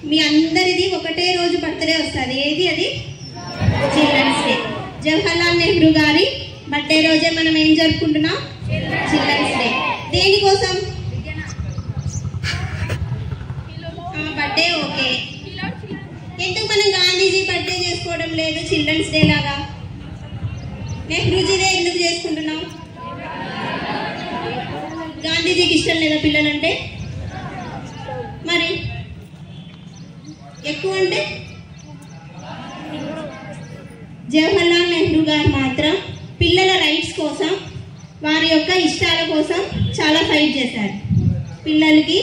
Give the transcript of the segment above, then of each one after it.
మీ అందరిది ఒకటే రోజు బర్త్డే వస్తుంది. ఏది అది? Children's day. జవహర్లాల్ నెహ్రూ గారి బర్త్డే రోజే మనం ఏం జరుపుకుంటున్నాం? Children's day. దేనికోసం? Birthday okay. ఎందుకు మనం గాంధీజీ బర్త్డే చేసుకోవడం లేదు చిల్డ్రన్స్ డే లాగా? నెహ్రూజీదే ఎందుకు చేసుకుంటున్నాం? గాంధీజీకి ఇష్టం లేదా పిల్లలంటే? మరి ఎక్కువ అంటే జవహర్లాల్ నెహ్రూ గారు మాత్రం పిల్లల రైట్స్ కోసం, వారి యొక్క ఇష్టాల కోసం చాలా ఫైట్ చేశారు. పిల్లలకి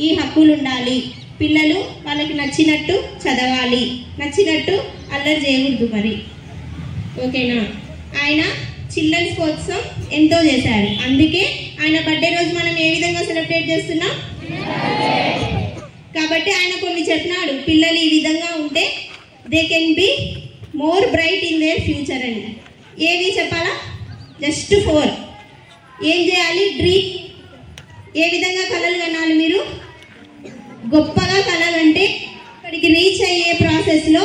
ఈ హక్కులు ఉండాలి, పిల్లలు వాళ్ళకి నచ్చినట్టు చదవాలి, నచ్చినట్టు అల్లరి చేయకూడదు. మరి ఓకేనా? ఆయన చిల్డ్రన్స్ కోసం ఎంతో చేశారు. అందుకే ఆయన బర్త్డే రోజు మనం ఏ విధంగా సెలబ్రేట్ చేస్తున్నాం? కాబట్టి ఆయన కొన్ని చెప్పినాడు, పిల్లలు ఈ విధంగా ఉంటే they can be more bright in their future అని. ఏవి చెప్పాలా? జస్ట్ 4. ఏం చేయాలి? డ్రీమ్. ఏ విధంగా కలలు కనాలి? మీరు గొప్పగా కలగంటే ఇక్కడికి రీచ్ అయ్యే ప్రాసెస్లో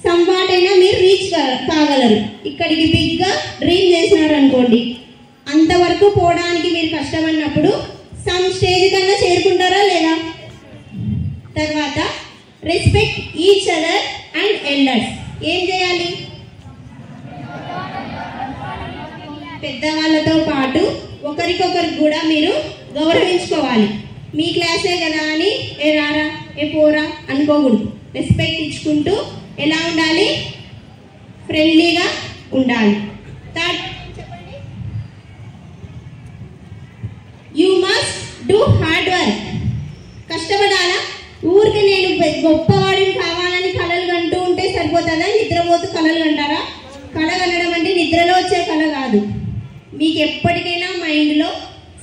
సంవాటైనా మీరు రీచ్ కాగలరు. ఇక్కడికి బిగ్గా డ్రీమ్ చేసినారు అనుకోండి, అంతవరకు పోవడానికి మీరు కష్టపడినప్పుడు సమ్ స్టేజ్ కన్నా చేరుకుంటారా లేదా? తర్వాత respect each other and elders. ఏం చేయాలి? పెద్దవాళ్ళతో పాటు ఒకరికొకరికి కూడా మీరు గౌరవించుకోవాలి. మీ క్లాసే కదా అని ఏ రారా ఏ పోరా అనుకోకూడదు. రెస్పెక్ట్ ఇచ్చుకుంటూ ఎలా ఉండాలి? ఫ్రెండ్లీగా ఉండాలి. థర్డ్ చెప్పండి. You must do hard work. కష్టపడాలా? ఊరికి నేను గొప్పవాడిని కావాలని కలలు కంటూ ఉంటే సరిపోతుందా? నిద్రపోతూ కలలు కంటారా? కళ కనడం అంటే నిద్రలో వచ్చే కళ కాదు. మీకు ఎప్పటికైనా మైండ్లో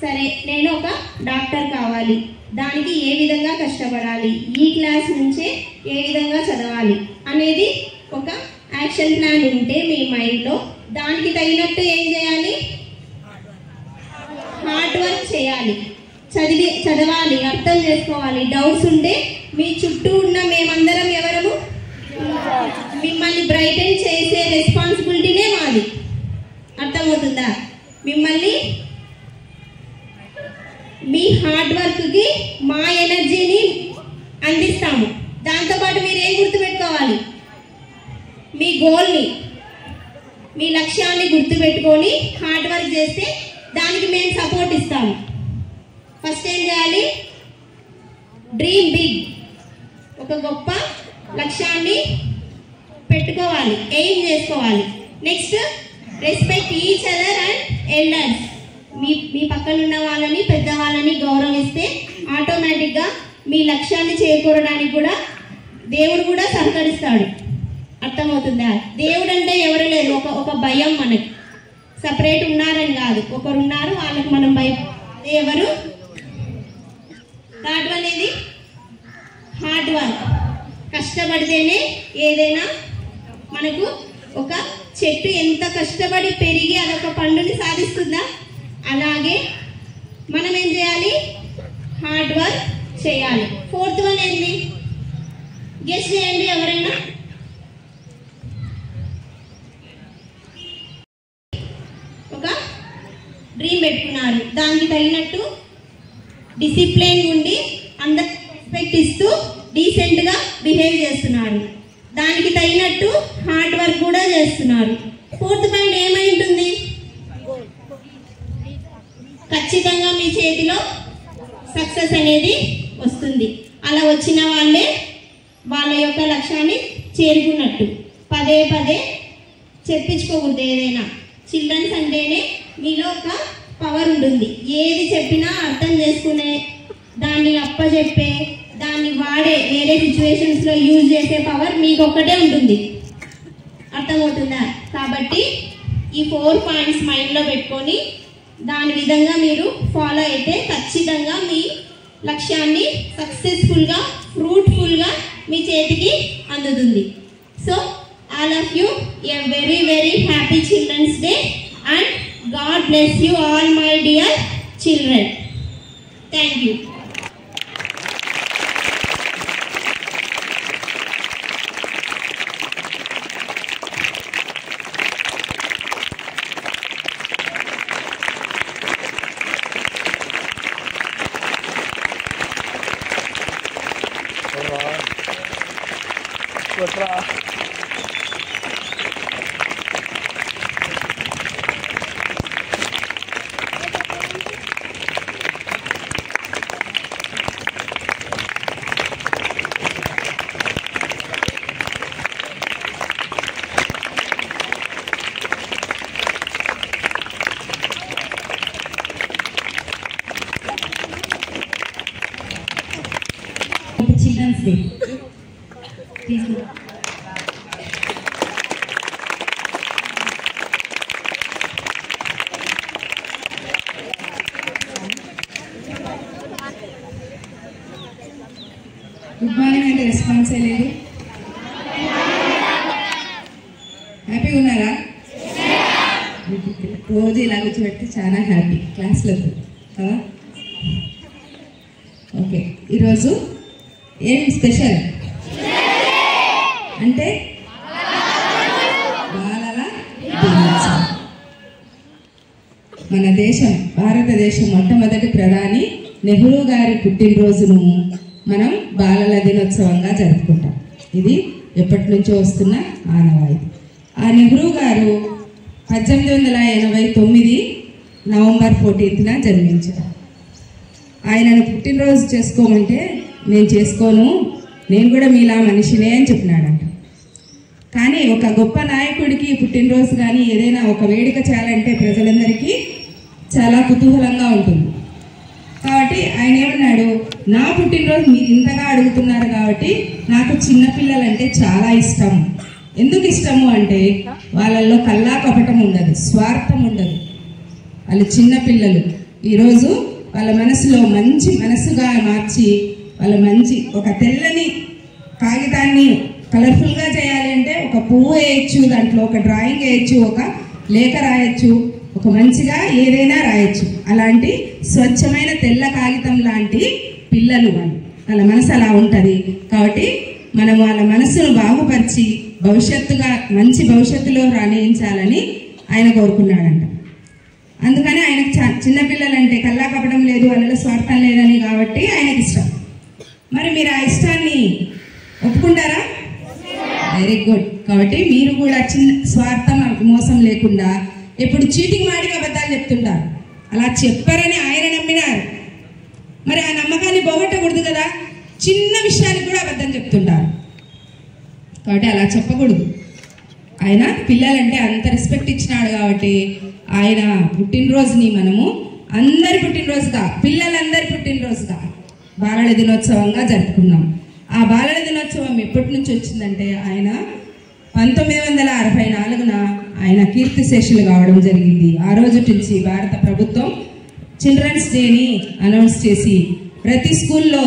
సరే నేను ఒక డాక్టర్ కావాలి, దానికి ఏ విధంగా కష్టపడాలి, ఈ క్లాస్ నుంచే ఏ విధంగా చదవాలి అనేది ఒక యాక్షన్ ప్లాన్ ఉంటే మీ మైండ్లో, దానికి తగినట్టు ఏం చేయాలి? హార్డ్ వర్క్ చేయాలి, చదవాలి, అర్థం చేసుకోవాలి. డౌట్స్ ఉంటే మీ చుట్టూ ఉన్న మేమందరం ఎవరము? మిమ్మల్ని బ్రైటన్ చేసే రెస్పాన్సిబిలిటీనే మాది. అర్థమవుతుందా? మిమ్మల్ని మీ హార్డ్ వర్క్కి మా ఎనర్జీని అందిస్తాము. దాంతోపాటు మీరు ఏం గుర్తుపెట్టుకోవాలి? మీ గోల్ని, మీ లక్ష్యాన్ని గుర్తుపెట్టుకొని హార్డ్ వర్క్ చేస్తే దానికి మేము సపోర్ట్ ఇస్తాము. ఫస్ట్ ఏం చేయాలి? Dream big. ఒక గొప్ప లక్ష్యాన్ని పెట్టుకోవాలి, ఎయిమ్ చేసుకోవాలి. Next respect each other and elders. మీ పక్కన ఉన్న వాళ్ళని, పెద్దవాళ్ళని గౌరవిస్తే ఆటోమేటిక్గా మీ లక్ష్యాన్ని చేకూరడానికి కూడా దేవుడు కూడా సహకరిస్తాడు. అర్థమవుతుందా? దేవుడు అంటే ఎవరు లేదు, ఒక భయం. మనకి సపరేట్ ఉన్నారని కాదు, ఒకరు ఉన్నారు, వాళ్ళకి మనం భయం. ఎవరు? థర్డ్ వన్ ఏది? Hard work. కష్టపడితేనే ఏదైనా మనకు, ఒక చెట్టు ఎంత కష్టపడి పెరిగి అదొక పండుని సాధిస్తుందా, అలాగే మనం ఏం చేయాలి? హార్డ్ వర్క్ చేయాలి. ఫోర్త్ వన్ ఏంటి? గెస్ చేయండి ఎవరైనా. ఒక డ్రీమ్ పెట్టుకున్నారు, దానికి తగినట్టు డిసిప్లిన్ ఉండి అందరికి రెస్పెక్ట్ ఇస్తూ డీసెంట్గా బిహేవ్ చేస్తున్నారు. దానికి తగినట్టు హార్డ్ వర్క్ కూడా చేస్తున్నారు. ఫోర్త్ పాయింట్ ఏమై ఉంటుంది? ఖచ్చితంగా మీ చేతిలో సక్సెస్ అనేది వస్తుంది. అలా వచ్చిన వాళ్ళే వాళ్ళ యొక్క లక్ష్యాన్ని చేరుకున్నట్టు. పదే పదే చెప్పించుకోకూడదు ఏదైనా. చిల్డ్రన్స్ అంటేనే మీలో ఒక పవర్ ఉంటుంది. ఏది చెప్పినా అర్థం చేసుకునే, దాన్ని అప్పచెప్పే, దాన్ని వాడే, వేరే సిచ్యువేషన్స్లో యూజ్ చేసే పవర్ మీకు ఒక్కటే ఉంటుంది. అర్థమవుతుందా? కాబట్టి ఈ 4 పాయింట్స్ మైండ్లో పెట్టుకొని దాని విధంగా మీరు ఫాలో అయితే ఖచ్చితంగా మీ లక్ష్యాన్ని సక్సెస్ఫుల్గా, ఫ్రూట్ఫుల్గా మీ చేతికి అందుతుంది. So all of you a very very happy Children's Day and God bless you all my dear children. Thank you. Children's Day. Please. Good morning and response లేదు. హ్యాపీగా ఉన్నారా? రోజు ఇలా కూర్చోబెడితే చాలా హ్యాపీ క్లాస్లో కదా. ఓకే, ఈరోజు ఏం స్పెషల్ అంటే బాలల దినోత్సవం. మన దేశం భారతదేశం మొట్టమొదటి ప్రధాని నెహ్రూ గారి పుట్టినరోజును మనం బాలల దినోత్సవంగా జరుపుకుంటాం. ఇది ఎప్పటి నుంచో వస్తున్న ఆనవాయితీ. ఆ నెహ్రూ గారు 1889 నవంబర్ 14న జన్మించారు. ఆయనను పుట్టినరోజు చేసుకోమంటే నేను చేసుకోను, నేను కూడా మీలా మనిషినే అని చెప్పినాడంట. కానీ ఒక గొప్ప నాయకుడికి పుట్టినరోజు కానీ ఏదైనా ఒక వేడుక చేయాలంటే ప్రజలందరికీ చాలా కుతూహలంగా ఉంటుంది. కాబట్టి ఆయన ఏమన్నాడు, నా పుట్టినరోజు మీరు ఇంతగా అడుగుతున్నారు కాబట్టి నాకు చిన్నపిల్లలంటే చాలా ఇష్టం. ఎందుకు ఇష్టము అంటే వాళ్ళల్లో కల్లా కపటం ఉండదు, స్వార్థం ఉండదు. వాళ్ళు చిన్నపిల్లలు. ఈరోజు వాళ్ళ మనసులో మంచి మనసుగా మార్చి వాళ్ళ మంచి ఒక తెల్లని కాగితాన్ని కలర్ఫుల్గా చేయాలి అంటే ఒక పువ్వు వేయచ్చు, దాంట్లో ఒక డ్రాయింగ్ వేయచ్చు, ఒక లేఖ రాయొచ్చు, ఒక మంచిగా ఏదైనా రాయొచ్చు. అలాంటి స్వచ్ఛమైన తెల్ల కాగితం లాంటి పిల్లలు వాళ్ళ మనసు అలా ఉంటుంది. కాబట్టి మనం వాళ్ళ మనసును బాగుపరిచి భవిష్యత్తుగా మంచి భవిష్యత్తులో రాణించాలని ఆయన కోరుకున్నాడంట. అందుకని ఆయనకు చిన్నపిల్లలంటే కల్లా కపడం లేదు, వాళ్ళలో స్వార్థం లేదని కాబట్టి ఆయనకి ఇష్టం. మరి మీరు ఆ ఇష్టాన్ని ఒప్పుకుంటారా? Very good. కాబట్టి మీరు కూడా చిన్న స్వార్థం మోసం లేకుండా ఎప్పుడు చీటింగ్ మాడిగా అబద్ధాలు చెప్తుంటారు. అలా చెప్పారని ఆయన నమ్మినారు. మరి ఆ నమ్మకాన్ని పోగొట్టకూడదు కదా. చిన్న విషయానికి కూడా అబద్ధం చెప్తుంటారు. కాబట్టి అలా చెప్పకూడదు. ఆయన పిల్లలంటే అంత రెస్పెక్ట్ ఇచ్చినాడు కాబట్టి ఆయన పుట్టినరోజుని మనము అందరి పుట్టినరోజుగా, పిల్లలందరి పుట్టినరోజుగా బాలల దినోత్సవంగా జరుపుకున్నాం. ఆ బాలల దినోత్సవం ఎప్పటి నుంచి వచ్చిందంటే ఆయన 1964న ఆయన కీర్తిశేషులు కావడం జరిగింది. ఆ రోజు నుంచి భారత ప్రభుత్వం చిల్డ్రన్స్ డేని అనౌన్స్ చేసి ప్రతి స్కూల్లో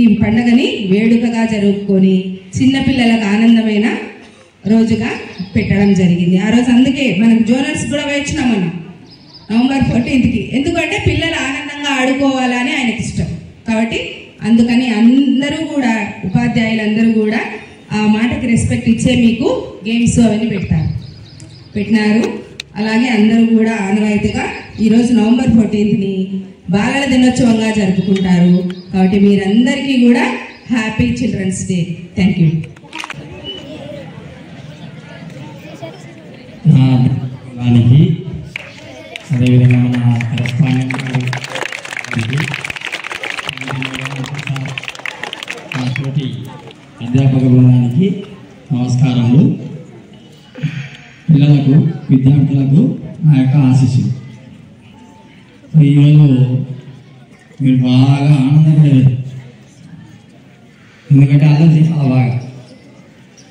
ఈ పండుగని వేడుకగా జరుపుకొని చిన్నపిల్లలకు ఆనందమైన రోజుగా పెట్టడం జరిగింది. ఆ రోజు అందుకే మనకు జోనల్స్ కూడా వేయించినాం మనం నవంబర్ 14కి. ఎందుకంటే పిల్లలు ఆనందంగా ఆడుకోవాలని ఆయనకి ఇష్టం. కాబట్టి అందుకని అందరూ కూడా ఉపాధ్యాయులందరూ కూడా ఆ మాటకి రెస్పెక్ట్ ఇచ్చే మీకు గేమ్స్ అవన్నీ పెట్టినారు. అలాగే అందరూ కూడా ఆనవాయితీగా ఈరోజు నవంబర్ 14ని బాలల దినోత్సవంగా జరుపుకుంటారు. కాబట్టి మీరందరికీ కూడా happy children's day. Thank you. అదేవిధంగా మన కరెస్పాండెంట్ తోటి అధ్యాపక బృందానికి నమస్కారములు. పిల్లలకు, విద్యార్థులకు నా యొక్క ఆశీస్సులు. ఈరోజు మీరు బాగా ఆనందపడలేదు. ఎందుకంటే అల్లరి చాలా బాగా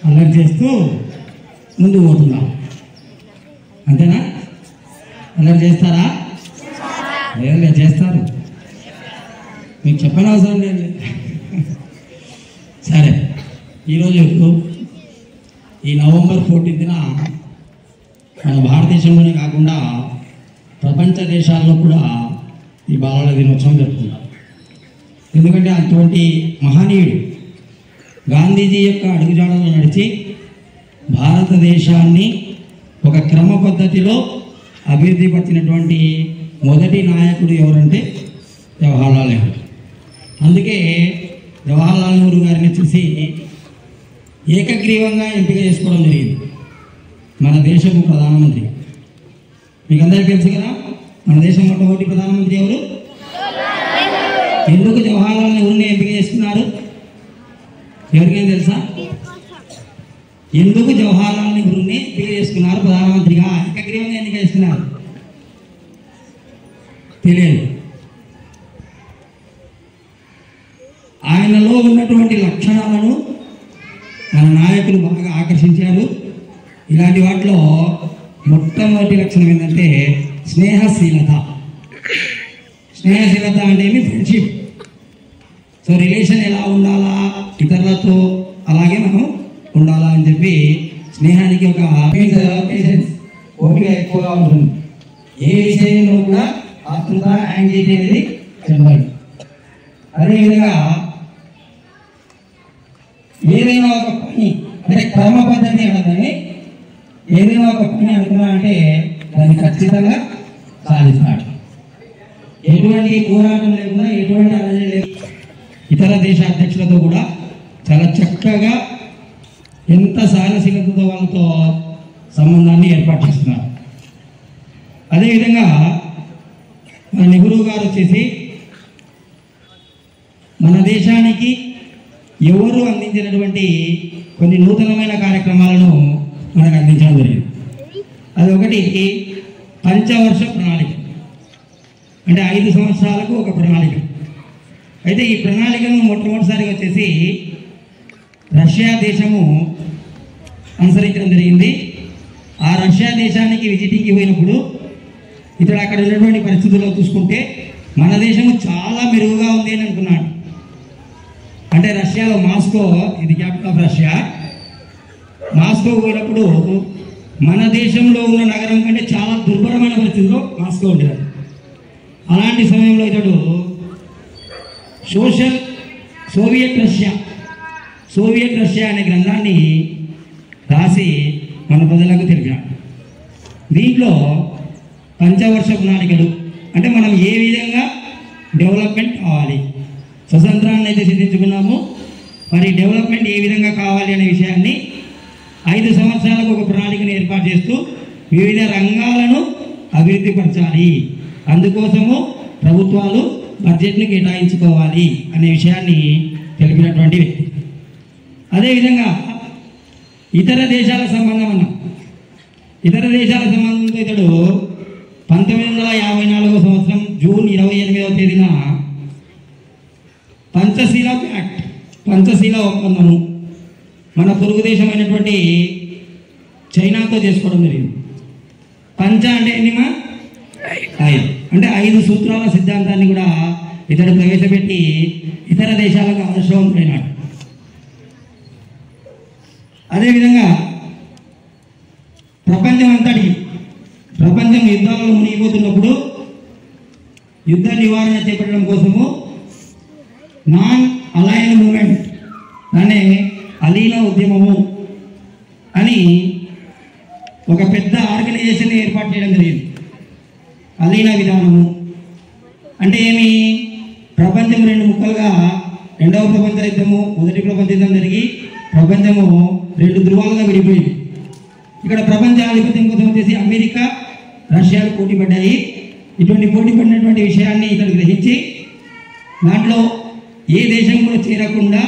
అల్లరి చేస్తూ ముందుకు పోతున్నాం. అంతేనా? అల్లరి చేస్తారా? లేదు, చేస్తారు. మీకు చెప్పని అవసరం లేదు. సరే, ఈరోజు ఈ నవంబర్ 14న మన భారతదేశంలోనే కాకుండా ప్రపంచ దేశాల్లో కూడా ఈ బాలల దినోత్సవం జరుపుకుంటారు. ఎందుకంటే అటువంటి మహనీయుడు గాంధీజీ యొక్క అడుగుజాడలో నడిచి భారతదేశాన్ని ఒక క్రమ పద్ధతిలో అభివృద్ధి పరిచినటువంటి మొదటి నాయకుడు ఎవరంటే జవహర్లాల్ నెహ్రూ. అందుకే జవహర్లాల్ నెహ్రూ గారిని చూసి ఏకగ్రీవంగా ఎంపిక చేసుకోవడం జరిగింది మన దేశపు ప్రధానమంత్రి. మీకు అందరికీ తెలుసు కదా, మన దేశం మొట్టమొదటి ప్రధానమంత్రి ఎవరు? ఎందుకు జవహర్లాల్ నెహ్రూని ఎంపిక చేసుకున్నారు? ఎవరికైనా తెలుసా? ఎందుకు జవహర్లాల్ నెహ్రూని ఎంపిక చేసుకున్నారు ప్రధానమంత్రిగా? ఏకగ్రీవంగా ఎన్నిక చేసుకున్నారు? తెలియదు. ఆయనలో ఉన్నటువంటి లక్షణాలను మన నాయకులు బాగా ఆకర్షించారు. ఇలాంటి వాటిలో మొట్టమొదటి లక్షణం ఏంటంటే స్నేహశీలత. స్నేహశీలత అంటే ఏమి? ఫ్రెండ్షిప్. సో రిలేషన్ ఎలా ఉండాలా ఇతరులతో, అలాగే మనం ఉండాలా అని చెప్పి స్నేహానికి ఒక ఓపిక ఎక్కువగా ఉంటుంది. ఏ విషయంలో కూడా ఆతృత, యాంగ్జైటీ అనేది చెందాలి. అదేవిధంగా ఏదైనా ఒక పని అంటే క్రమ పద్ధతి అనగానే ఏదైనా ఒక పని అనుకున్నా అంటే దాన్ని ఖచ్చితంగా సాధిస్తాడు. ఎటువంటి పోరాటం లేకుండా, ఎటువంటి అలజడి లేదు. ఇతర దేశ అధ్యక్షులతో కూడా చాలా చక్కగా, ఎంత సహనశీలతతో వాళ్ళతో సంబంధాన్ని ఏర్పాటు చేస్తున్నారు. అదేవిధంగా మన నెహ్రూ గారు వచ్చేసి మన దేశానికి ఎవరు అందించినటువంటి కొన్ని నూతనమైన కార్యక్రమాలను మనకు అందించడం జరిగింది. అది ఒకటి పంచవర్ష ప్రణాళిక, అంటే 5 సంవత్సరాలకు ఒక ప్రణాళిక. అయితే ఈ ప్రణాళికను మొట్టమొదటిసారిగా వచ్చేసి రష్యా దేశము అనుసరించడం జరిగింది. ఆ రష్యా దేశానికి విజిటింగ్కి పోయినప్పుడు ఇతడు అక్కడ ఉన్నటువంటి పరిస్థితుల్లో చూసుకుంటే మన దేశము చాలా మెరుగుగా ఉంది అని అనుకున్నాడు. అంటే రష్యాలో మాస్కో, ఇది క్యాపిటల్ ఆఫ్ రష్యా, మాస్కో పోయినప్పుడు మన దేశంలో ఉన్న నగరం కంటే చాలా దుర్భరమైన పరిస్థితిలో మాస్కో ఉండేది. అలాంటి సమయంలో ఇతడు సోవియట్ రష్యా అనే గ్రంథాన్ని రాసి మన ప్రజలకు తెలిపాడు. దీంట్లో పంచవర్ష ప్రణాళికలు అంటే మనం ఏ విధంగా డెవలప్మెంట్ కావాలి, స్వతంత్రాన్ని అయితే సిద్ధించుకున్నాము, మరి డెవలప్మెంట్ ఏ విధంగా కావాలి అనే విషయాన్ని 5 సంవత్సరాలకు ఒక ప్రణాళికను ఏర్పాటు చేస్తూ వివిధ రంగాలను అభివృద్ధి పరచాలి, అందుకోసము ప్రభుత్వాలు బడ్జెట్ని కేటాయించుకోవాలి అనే విషయాన్ని తెలిపినటువంటి వ్యక్తి. అదేవిధంగా ఇతర దేశాల సంబంధం అన్నాం. ఇతర దేశాల సంబంధంతో ఇతడు 1954 సంవత్సరం జూన్ 28వ తేదీన పంచశీల ఒప్పందము మన పొరుగు దేశమైనటువంటి చైనాతో చేసుకోవడం జరిగింది. పంచ అంటే ఏంటిమా? 5 అంటే 5 సూత్రాల సిద్ధాంతాన్ని కూడా ఇతడు ప్రవేశపెట్టి ఇతర దేశాలకు ఆదర్శవంతుడైనాడు. అదేవిధంగా ప్రపంచం యుద్ధాలలో మునిగిపోతున్నప్పుడు యుద్ధ నివారణ చేపట్టడం కోసము నాన్ అలైన్ మూమెంట్ అనే అలీన ఉద్యమము అని ఒక పెద్ద ఆర్గనైజేషన్ ఏర్పాటు చేయడం జరిగింది. అలీన విధానము అంటే ఏమి? ప్రపంచం 2 ముక్కలుగా, 2వ ప్రపంచ యుద్ధము, 1వ ప్రపంచ యుద్ధం జరిగి ప్రపంచము 2 ధృవాలుగా విడిపోయింది. ఇక్కడ ప్రపంచ ఆధిపత్యం కోసం వచ్చేసి అమెరికా, రష్యాలు పోటీ పడ్డాయి. ఇటువంటి పోటీ పడినటువంటి విషయాన్ని ఇతడు గ్రహించి దాంట్లో ఏ దేశం కూడా చేరకుండా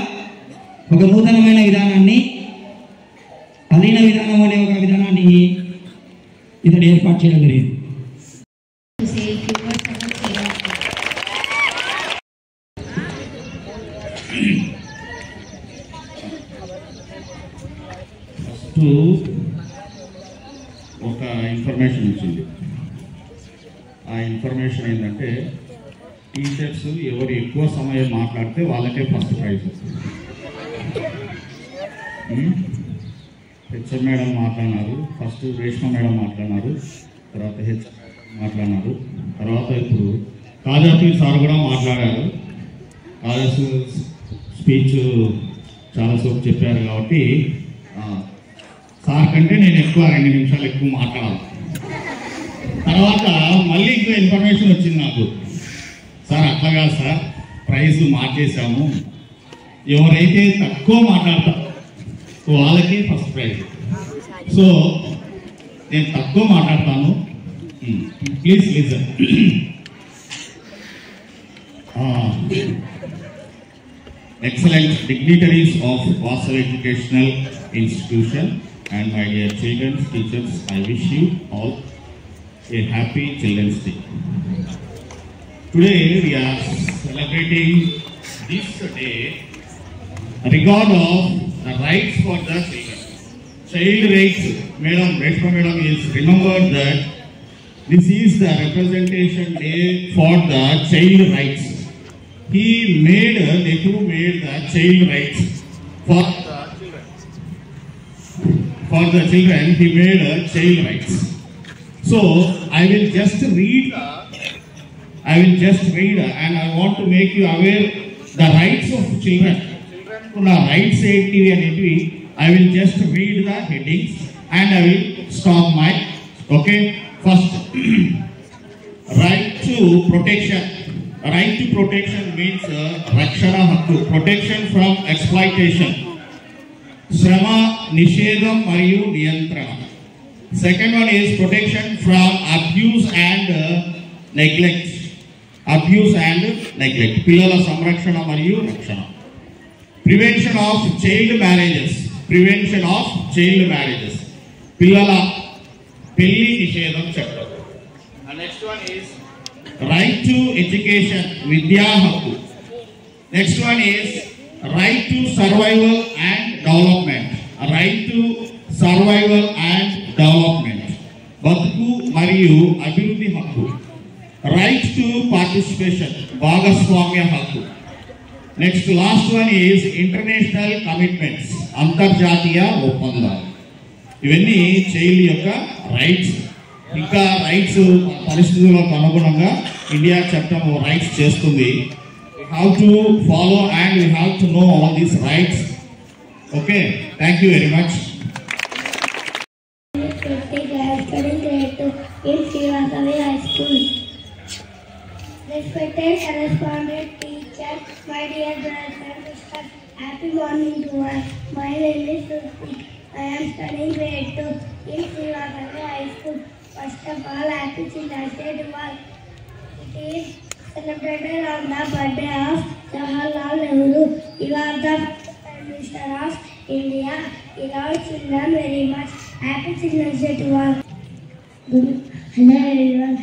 ఒక నూతనమైన విధానాన్ని, అలీన విధానం అనే ఒక విధానాన్ని ఇతడు ఏర్పాటు చేయడం జరిగింది. ఒక ఇన్ఫర్మేషన్ వచ్చింది. ఆ ఇన్ఫర్మేషన్ ఏంటంటే టీచర్స్ ఎవరు ఎక్కువ సమయం మాట్లాడితే వాళ్ళకే ఫస్ట్ ప్రైజ్ వస్తుంది. హెచ్ఎం మేడం మాట్లాడినారు, ఫస్ట్ రేష్మ మేడం మాట్లాడినారు, తర్వాత హెచ్ఎం మాట్లాడినారు, తర్వాత ఇప్పుడు కాజాపీర్ సార్ కూడా మాట్లాడారు. కాజా స్పీచ్ చాలాసేపు చెప్పారు కాబట్టి సార్ కంటే నేను ఎక్కువ 2 నిమిషాలు ఎక్కువ మాట్లాడాలి. తర్వాత మళ్ళీ ఇంకో ఇన్ఫర్మేషన్ వచ్చింది నాకు. సార్ అట్లాగా సార్, ప్రైజ్ మార్చేసాము, ఎవరైతే తక్కువ మాట్లాడతారు వాళ్ళకి ఫస్ట్ ప్రైజ్. సో నేను తక్కువ మాట్లాడతాను, please listen. Excellent dignitaries of Vasavi Educational Institution and my dear children, teachers, I wish you all a happy Children's Day. Today we are celebrating this day regard of the rights for the children. Child rights, Madam Reshma Madam is remembered that this is the representation day for the child rights. Nehru made the child rights for the children. For the children, he made child rights. So I will just read and I want to make you aware the rights of children. Children rights ఏంటివి I will just read the headings and I will stop my. Okay, first right to protection. Right to protection means Rakshana Hakku, protection from exploitation. Shrama Nishedam Mariyu Niyantrana. Second one is protection from abuse and neglect. Abuse and neglect. Pillala Samrakshana Mariyu Rakshana. Prevention of child marriages. Prevention of child marriages. Pillala Pelli Nishedam Chapter. And next one is right to education, Vidya Hakku. Next one is right to survival and development. Right to survival and development. Batuku Mariyu Abhiruddhi Hakku. Right to participation, Bhagaswamya Hakku. Next, last one is international commitments, Antarjatiya Oppandam. ఇవన్నీ child యొక్క rights. ఇంకా rights పరిస్థితులకు అనుగుణంగా India చట్టం rights చేస్తుంది. We have to follow and we have to know all these rights. Okay, thank you very much. Studying grade 2 in Sri Vasavi High School. Respected correspondent teacher, my dear brothers and sisters, happy morning to all. My name is Sushik. I am studying grade 2 in Sri Vasavi High School. First of all, happy Children's Day to all. It is celebrated on the birthday of Jawaharlal Nehru. He was the Prime Minister of India. He loved children very much. Happy Children's Day to all. Hello everyone,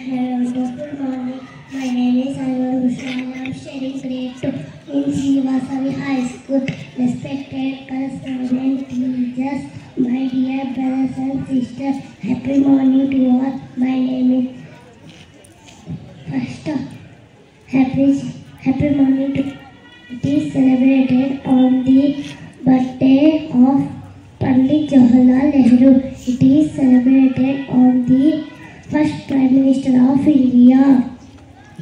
good morning. My name is Ayur Bhushra. I am studying grade 2 in Sri Vasavi High School. Respected correspondent teachers, my dear brothers and sisters, happy morning to all. My name is first happy morning to. It is celebrated on the birthday of Pandit Jawaharlal Nehru. It is celebrated on the first Prime Minister of India.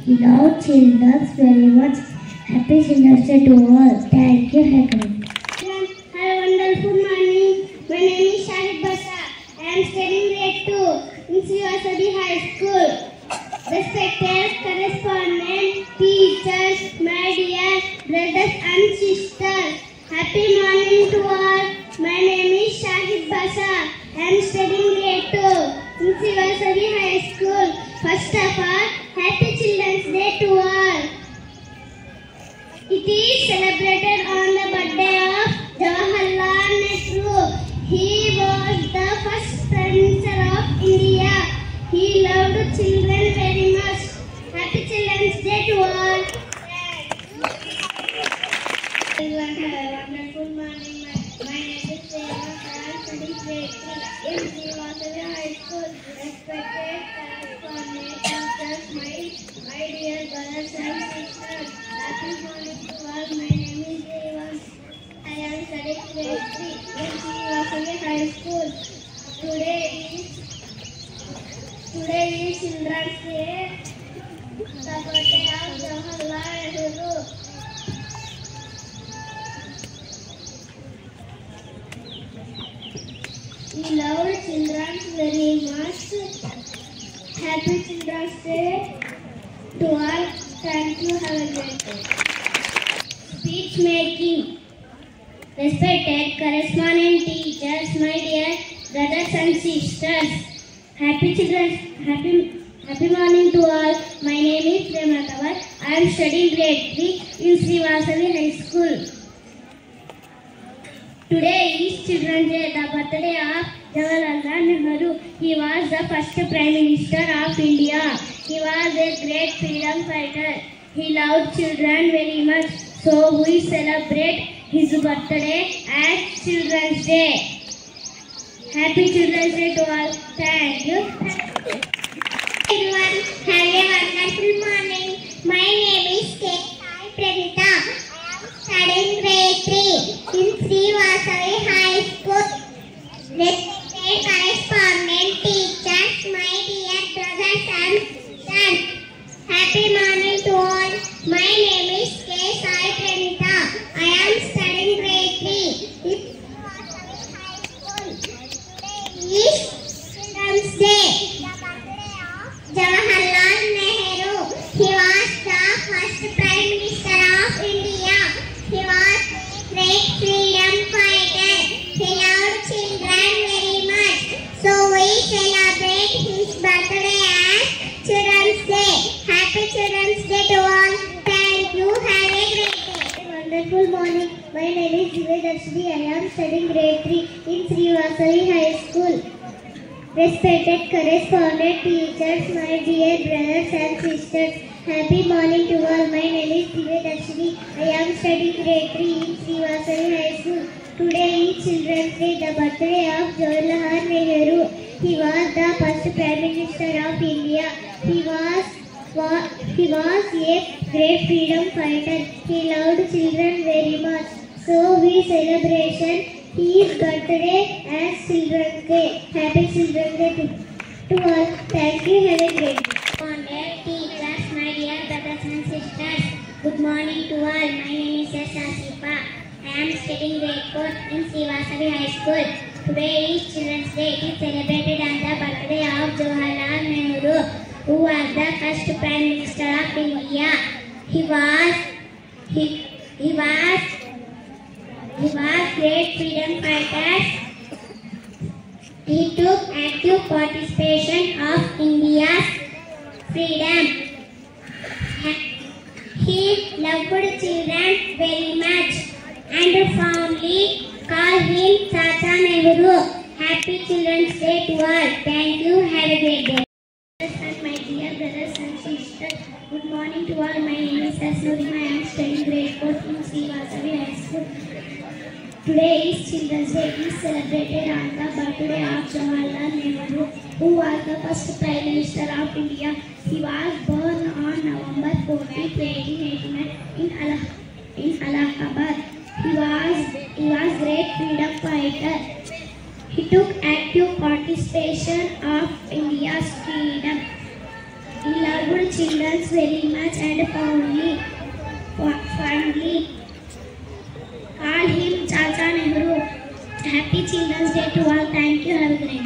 He loved children very much. Happy Children's Day to all. Thank you, Hector. Have a wonderful morning. My name is Shahid Basha. I am studying grade 2 in Sri Vasavi High School. Respected correspondent, teachers, my dear brothers and sisters, happy morning to all. My name is Shahid Basha. I am studying grade 2 in Sri Vasavi High School. First of all, happy Children's Day to all. It is celebrated on the birthday of Jawaharlal Nehru. He was the first Prime Minister of India. He loved children very much. Happy Children's Day to all. Everyone have a wonderful morning. My name is Seva. I am studying grade 3 in Sri Vasavi High School. Respected correspondent teachers, my dear brothers and sisters, happy morning to all. My name is Seva. I am studying grade 3 in Sri Vasavi High School. Today is Children's Day, the birthday of Jawaharlal Nehru. We love children very much. Happy Children's Day to all. Thank you. Have a great day. Speech making. Respected corresponding teachers, my dear brothers and sisters, happy morning to all. My name is Prema Kawar. I am studying grade 3 in Sri Vasavi High School. Today is Children's Day, the birthday of Jawaharlal Nehru. He was the first Prime Minister of India. He was a great freedom fighter. He loved children very much, so we celebrate his birthday as Children's Day. Happy Children's Day to all. Thank you. Everyone, have a wonderful morning. My name is Sai Pranita. I am studying grade 3 in Sri Vasavi High School. Respected correspondent teachers, my dear brothers and sisters, happy morning to all. My name is Sai Pranita. I am studying grade 3 in Sri Vasavi High School. Today is Children's Day, the birthday of Jawaharlal Nehru. He was the first Prime Minister of India. He was a great freedom fighter. He loved children very much, so we celebrate his birthday as Children's Day. Happy Children's Day to all. Thank you. Have a great day. Wonderful morning. My name is Divyadashri. I am studying grade 3 in Sri Vasavi High School. Respected correspondent teachers, my dear brothers and sisters, happy morning to all. My name is Divyadashri. I am studying grade 3 in Sri Vasavi High School. Today is Children's Day, the birthday of Jawaharlal Nehru. He was the first Prime Minister of India. He was a great freedom fighter. He loved children very much, so we celebrate his birthday as Children's Day. Happy Children's Day to all. Thank you. Have a great day. Dear teachers, my dear brothers and sisters, good morning to all. My name is Asifa. I am studying grade 4 in Sri Vasavi High School. Today is Children's Day. It is celebrated on the birthday of Jawaharlal Nehru, who was the first Prime Minister of India. He was great freedom fighter. He took active participation of India's freedom. He loved children very much and fondly called him Chacha Nehru. Happy Children's Day to all. Thank you. Have a great day. And my dear brothers and sisters, good morning to all. My name is Asnurima. I am studying grade 4 in Sri Vasavi High School. Today is Children's Day. It is celebrated on the birthday of Jawaharlal Nehru, who was the first Prime Minister of India. He was born on November 14, 1889 in Allahabad. He was great freedom fighter. He took active participation of India's freedom. He loved children very much and fondly called him Chacha Nehru. Happy Children's Day to all. Thank you. Have a great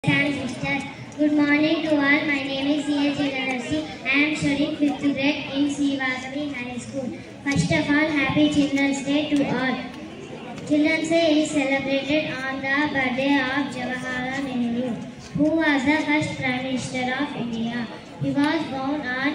day. Sisters, good morning to all. My name is C.H. Jadarasi. I am studying 5th grade in Sri Vasavi High School. First of all, Happy Children's Day to all. Children's Day is celebrated on the birthday of Jawaharlal Nehru, who was the first Prime Minister of India. He was born on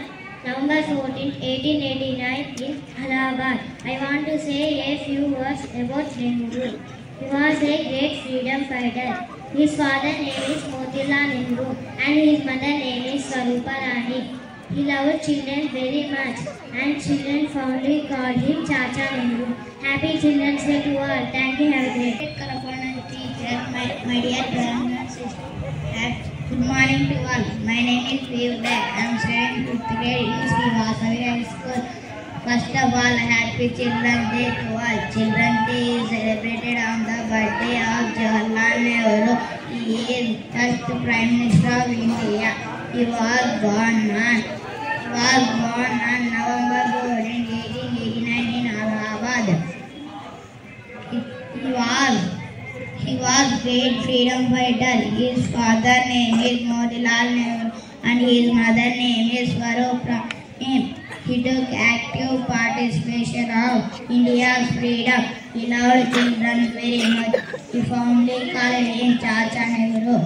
November 14, 1889 in Allahabad. I want to say a few words about Nehru. He was a great freedom fighter. His father name is Motilal Nehru and his mother name is Swarupa Rani. He loved children very much and children fondly called him Chacha Nehru. Happy Children's Day to all. Thank you. Have a great day. Correspondent teacher, my dear brothers and sisters. Good morning to all. My name is Vivda. I am studying 5th grade in Sri Vasavi High School. First of all, Happy Children's Day to all. Children's Day is celebrated on the birthday of Jawaharlal Nehru. He is first Prime Minister of India. He was born on November 14, 1889 in Allahabad. He was great freedom fighter. His father name is Motilal Nehru and his mother name is Swarupa. He took active participation of India's freedom. He loved children very much. He fondly called him Chacha Nehru.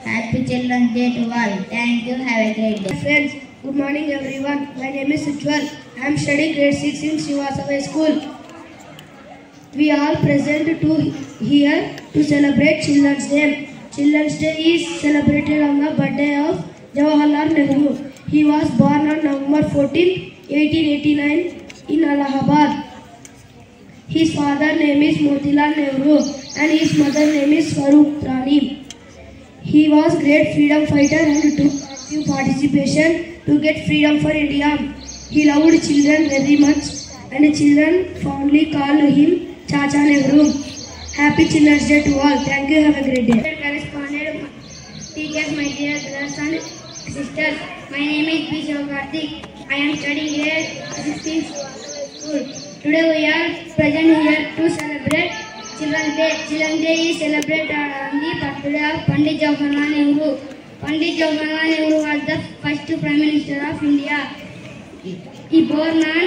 Happy Children's Day to all. Thank you. Have a great day. Friends, good morning everyone. My name is Ujjwal. I am studying grade 6 in Srivastava School. We all present here to celebrate Children's Day. Children's Day is celebrated on the birthday of Jawaharlal Nehru. He was born on November 14, 1889 in Allahabad. His father's name is Motilal Nehru and his mother's name is Swarup Rani. He was great freedom fighter and took active participation to get freedom for India. He loved children very much and children fondly called him Chacha Nehru. Happy Children's Day to all. Thank you. Have a great day. Correspondent, teachers, my dear brothers and sisters. My name is B. Karthik. I am studying grade 16 school. Today we are present here to celebrate Children's Day. Children's Day is celebrated on the birthday of Pandit Jawaharlal Nehru. Pandit Jawaharlal Nehru was the first Prime Minister of India. He born on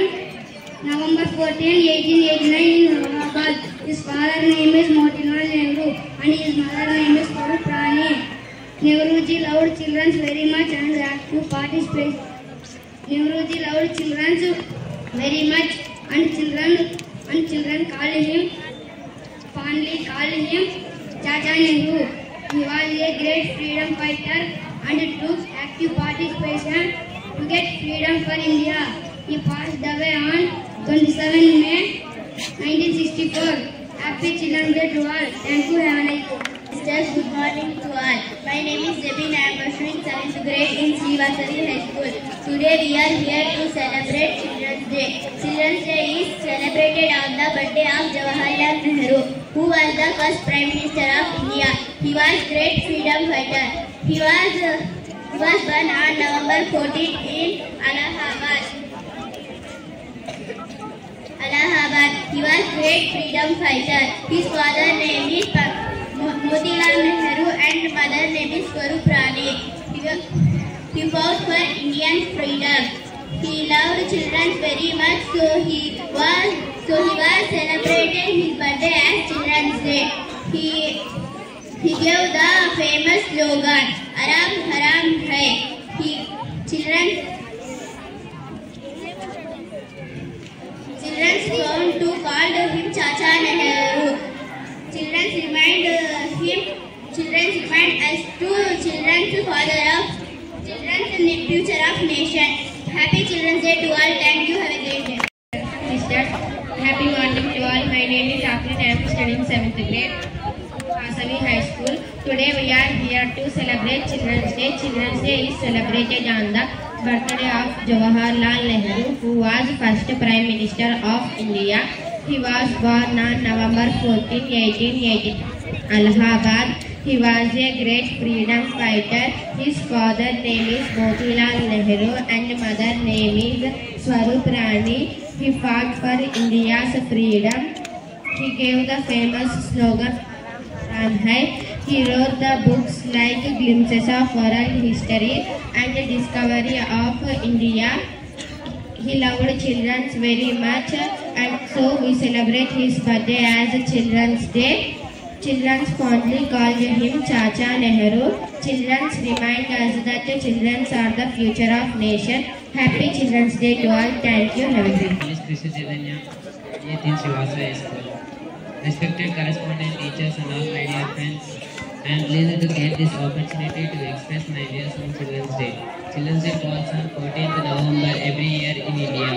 November 14, 1889 in Allahabad. His father's name is Motilal Nehru and his mother's name is Swarup Rani. Nehruji loved children very much and active participation. Nehruji loved children very much and children fondly called him Chacha Nehru. He was a great freedom fighter and took active participation to get freedom for India. He passed away on 27 May 1964. Happy Children's Day to all. Thank you. Have a nice day. Sisters, good morning to all. My name is Zebin. I am pursuing 7th grade in Srivasavi High School. Today we are here to celebrate Children's Day. Children's Day is celebrated on the birthday of Jawaharlal Nehru, who was the first Prime Minister of India. He was great freedom fighter. He was born on November 14 in Allahabad. He was great freedom fighter. His father's name is Motilal Nehru and mother's name is Swarup Rani. He fought for Indian freedom. He loved children very much, so he was celebrating his birthday as Children's Day. He gave the famous slogan, "Aram Haram Hai." Children found to call him Chacha Nehru. Children remind us to children's father of children's future of nation. Happy Children's Day to all. Thank you. Have a great day. Sisters, happy morning to all. My name is Afrin. I am studying 7th grade, Vasavi High School. Today we are here to celebrate Children's Day. Children's Day is celebrated on the birthday of Jawaharlal Nehru, who was first Prime Minister of India. He was born on November 14, 1880, Allahabad. He was a great freedom fighter. His father's name is Motilal Nehru and mother's name is Swarup Rani. He fought for India's freedom. He gave the famous slogan Ram Hai. He wrote the books like Glimpses of World History and Discovery of India. He loved children very much and so we celebrate his birthday as Children's Day. Children fondly call him Chacha Nehru. Children remind us that children are the future of nation. Happy Children's Day to all. Thank you. Have a great day. Respected correspondent, teachers and all my dear friends, I am pleased to get this opportunity to express my views on Children's Day. Children's Day falls on 14th November every year in India.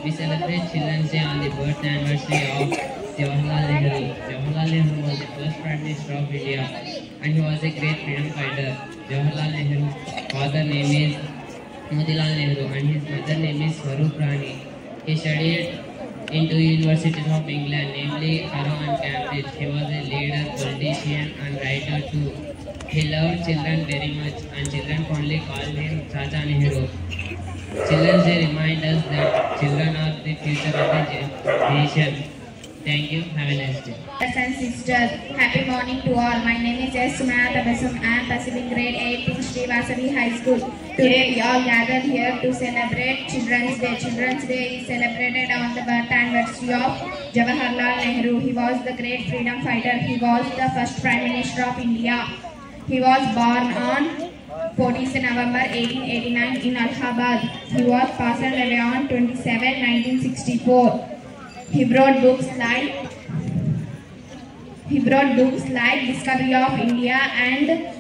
We celebrate Children's Day on the birth anniversary of Jawaharlal Nehru. Jawaharlal Nehru was the first Prime Minister of India and he was a great freedom fighter. Jawaharlal Nehru's father's name is Motilal Nehru and his mother's name is Swarup Rani. He studied in two universities of England, namely Harrow and Cambridge. He was a leader, politician and writer too. He loved children very much and children fondly called him Chacha Nehru. Children's Day reminds us that children are the future of the nation. Thank you. Have a nice day. Brothers and sisters, happy morning to all. My name is S. Sumaya Tabasum. I am pursuing grade 8 in Sri Vasavi High School. Today we all gathered here to celebrate Children's Day. Children's Day is celebrated on the birth anniversary of Jawaharlal Nehru. He was the great freedom fighter. He was the first Prime Minister of India. He was born on 14th November 1889 in Allahabad. He was passed away on 27 1964. He brought books like Discovery of India and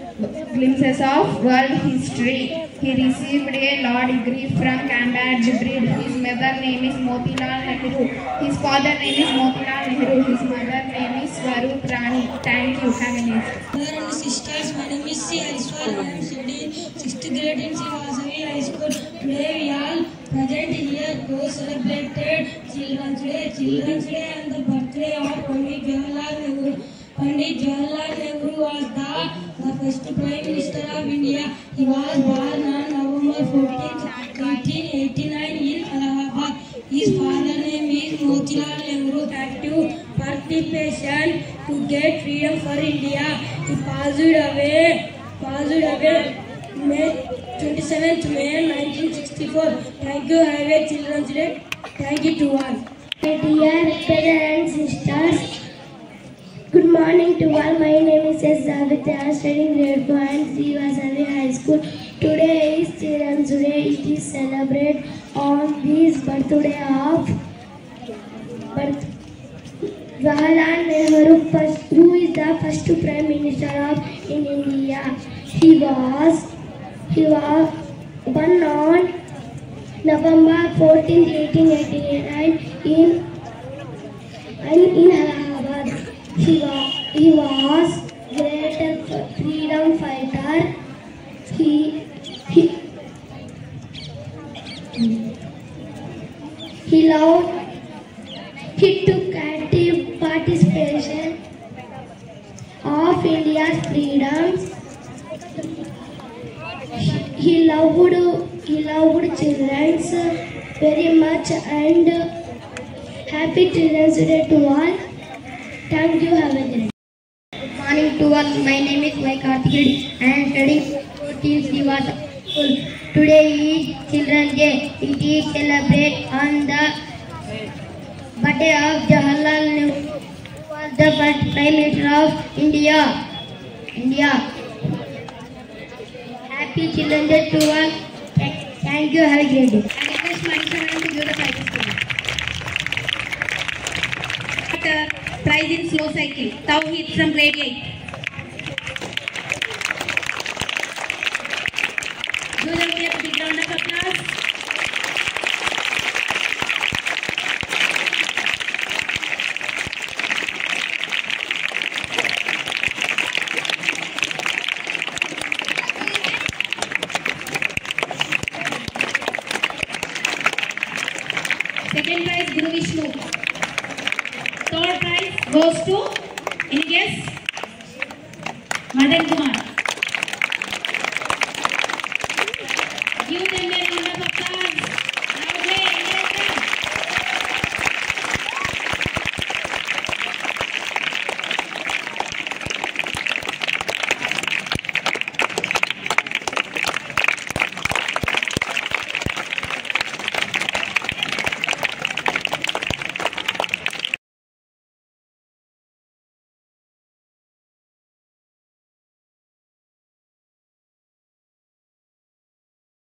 Glimpses of World History. He received a law degree from Cambridge. His mother name is Motilal Nehru. His father name is Motilal Nehru. His mother name is Swarup Rani. Thank you. Have a nice day. Brothers and sisters, my name is C. Ariswal. I am studying 6th grade in Srivasavi High School. Today we all present here to celebrate Children's Day. Children's Day and the birthday of Pandit Jawaharlal Nehru. Pandit Jawaharlal Nehru was the first Prime Minister of India. He was born on November 14, 1889 in Allahabad. His father name is Motilal Nehru. Active participation to get freedom for India. He passed away May 27th May 1964. Thank you. Have a Children's Day. Thank you to all. Dear brothers and sisters, good morning to all. My name is S. Zavit. I am studying grade 4 and Srivasavi High School. Today is Children's Day. It is celebrated on this birthday of Jawaharlal Nehru, who is the first Prime Minister of India. He was born on November 14, 1889 in Allahabad. He was great freedom fighter. He took active participation of India's freedoms. He loved children very much and happy Children's Day to all. Thank you. Have a good day. Good morning to all. My name is Y. Karthik. I am studying 14th Srivasavi School. Today is Children's Day. It is celebrated on the birthday of Jawaharlal Nehru, who was the first Prime Minister of India. Happy Children's Day to all. Thank you. Have a great day. I request Manisha to give the prizes to me. Prize in slow cycling. Tawheed from grade 8. Give them a big round of applause. Second prize, Guru Vishnu. Third prize goes to, any guess? Madan Kumar. Give them a